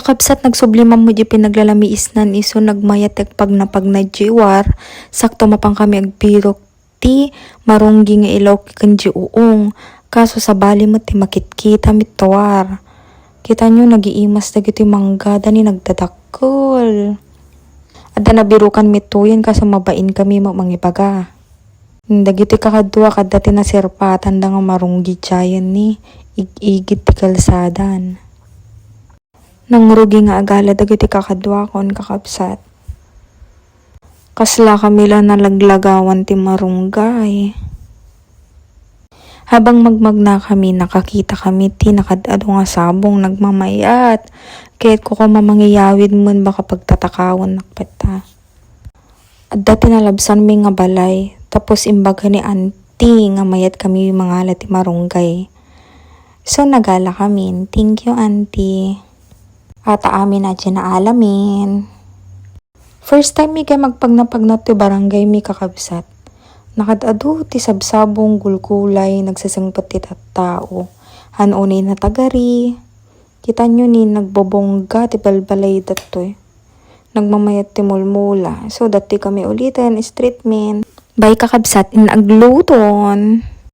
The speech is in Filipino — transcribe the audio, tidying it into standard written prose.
kakabsat nagsubliman mo di pinaglalami isnan iso nagmayat pag napag na jiwar. Sakto mapang kami agpirok ti marunggi nga ilaw kanji uong. Kaso sa bali mo ti makitkita mitawar. Kita nyo nagiimas na giti manggada ni nagdadakkel. Adda nabirukan mituyan kaso mabain kami mo mangibaga. Dagiti kakadwa kadati na sirpatan da nga marunggi tiyayan ni igigit ti kalsadan. Nangrugi nga agala dagiti kakadwa kon kakabsat. Kasla kami lang nalaglagawan ti marunggay. Habang magmagna kami, nakakita kami ti nakadado nga sabong nagmamayat. Kahit ko mamangiyawid mun baka pagtatakawan nakpeta. At dati nalabsan mi nga balay. Tapos imbaga ni auntie nga mayat kami mga ti marunggay. So nagala kami. Thank you auntie. At amin na dyan na alamin. First time mi kay magpagnapagnat ti barangay mi kakabsat. Nakadado ti sabsabong gulgulay nagsasangpat ti tattao. Hanunay na tagari. Kita nyo ni nagbobongga ti balbalay datoy. Nagmamayat ti mulmula. So dati kami ulitin street men. Bay kakabsat in agluton.